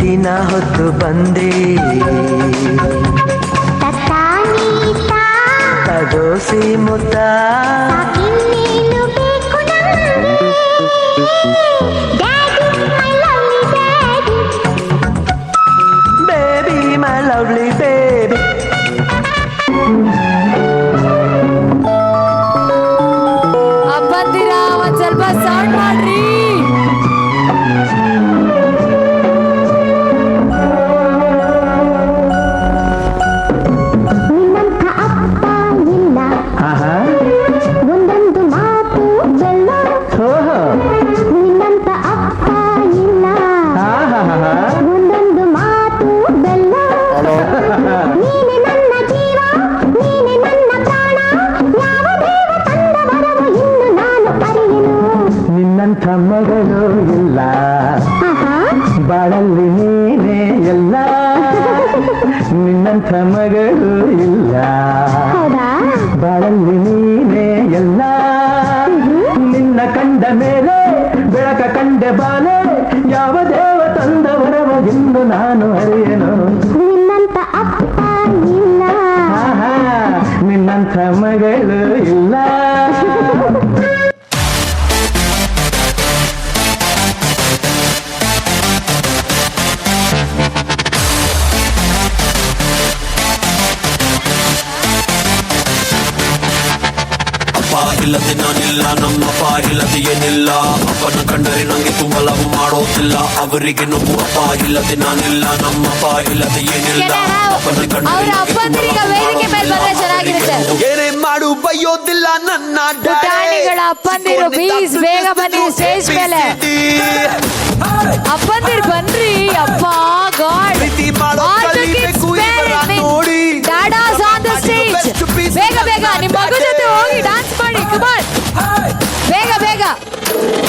ದಿನ ಹೊತ್ತು ಬಂದೆ ತದೋಸಿ ಮುತ್ತ ಬೇಬಿ ಮೈ ಲವ್ಲಿ ಬೇಬಿ. ಬಂದಿರಾ ಒಂದ್ ಸ್ವಲ್ಪ ಸೌಂಡ್ ಮಾಡ್ರಿ. ಒಂದೊಂದು ಮಾತು ಬೆಲ್ಲ ನಿನ್ನಂತ ಅಪ್ಪ ಇಲ್ಲ ಒಂದೊಂದು ಮಾತು ಬೆಲ್ಲ ನೀನೆ ನನ್ನ ಜೀವ ನೀನೆ ನನ್ನ ಪ್ರಾಣ ಯಾವ ದೇವ ತಂದ ವರವು ಇನ್ನು ನಾನು ಅರಿಯೆನು. ನಿನ್ನಂಥ ಮಗಳು ಇಲ್ಲ ಬಾಳಲ್ಲಿ ನೀನೇ ಎಲ್ಲ ನಿನ್ನಂಥ ಮಗಳು ಇಲ್ಲ ಬಾಳಲ್ಲಿ ನೀನೇ ಎಲ್ಲ ನಿನ್ನ ಕಂಡ ಮೇಲೆ ಬೆಳಕ ಕಂಡೆ ಬಾಲೆ ಯಾವ ದೇವ ತಂದವರವ ಎಂದು ನಾನು ಅರಿಯೆನು. ನಿನ್ನಂತ ಅಪ್ಪ ಇಲ್ಲ ನಿನ್ನಂಥ ಮಗಳು ಇಲ್ಲ. ಇಲ್ಲದೆ ನಾನಿಲ್ಲ ನಮ್ಮಪ್ಪ ಇಲ್ಲದೆ ಏನಿಲ್ಲ ಅಪ್ಪನ ಕಂಡರೆ ನಂಗೆ ತುಂಬ ಲವ್ ಮಾಡೋದಿಲ್ಲ ಅವರಿಗೆ ನೋವು ಅಪ್ಪ ಇಲ್ಲದೆ ನಾನಿಲ್ಲ ನಮ್ಮಪ್ಪ ಇಲ್ಲದೆ ಏನಿಲ್ಲ ಅಪ್ಪನ ಏನೇ ಮಾಡು ಬೈಯೋದಿಲ್ಲ ನನ್ನ ಪುಟಾಣಿಗಳ ಅಪ್ಪಂದಿರು ಪ್ಲೀಸ್ ಬೇಗ ಬನ್ನಿ ಸ್ಟೇಜ್ ಮೇಲೆ. ಅಪ್ಪಂದಿರು ಬನ್ರಿ. ಅಪ್ಪ ಗಾಡ್ ನೋಡಿ ಡ್ಯಾಡಾಸ್ ಆನ್ ದ ಸ್ಟೇಜ್. ಬೇಗ ಬೇಗ ನಿಮ್ಮ ಮಗು ಜೊತೆ ಹೋಗಿ ಡಾನ್ಸ್ ಮಾಡಿ. ಕಮಾನ್ ಬೇಗ ಬೇಗ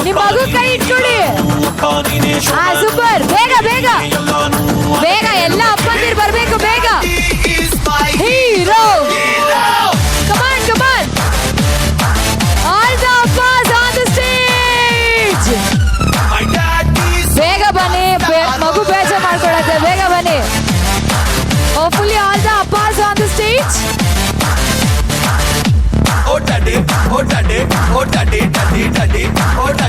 ನಿಮ್ಮ ಮಗು ಕೈ ಇಟ್ಕೊಳ್ಳಿ. ಸೂಪರ್ ಬೇಗ ಬೇಗ ಬೇಗ ಎಲ್ಲ ಅಪ್ಪಂದಿರು ಬರ್ಬೇಕು ಬೇಗ. Hero come on come on all the ಅಪ್ಪಾಸ್ ಆನ್ ದ ಸ್ಟೇಜ್. ಬೇಗ ಬನ್ನಿ ಮಗು ಬೇಜಾರು ಮಾಡ್ಕೊಳತ್ತೆ. ಬೇಗ ಬನ್ನಿ. Hopefully all the appas on the stage. Oh daddy, oh daddy, oh daddy, daddy, daddy, oh daddy.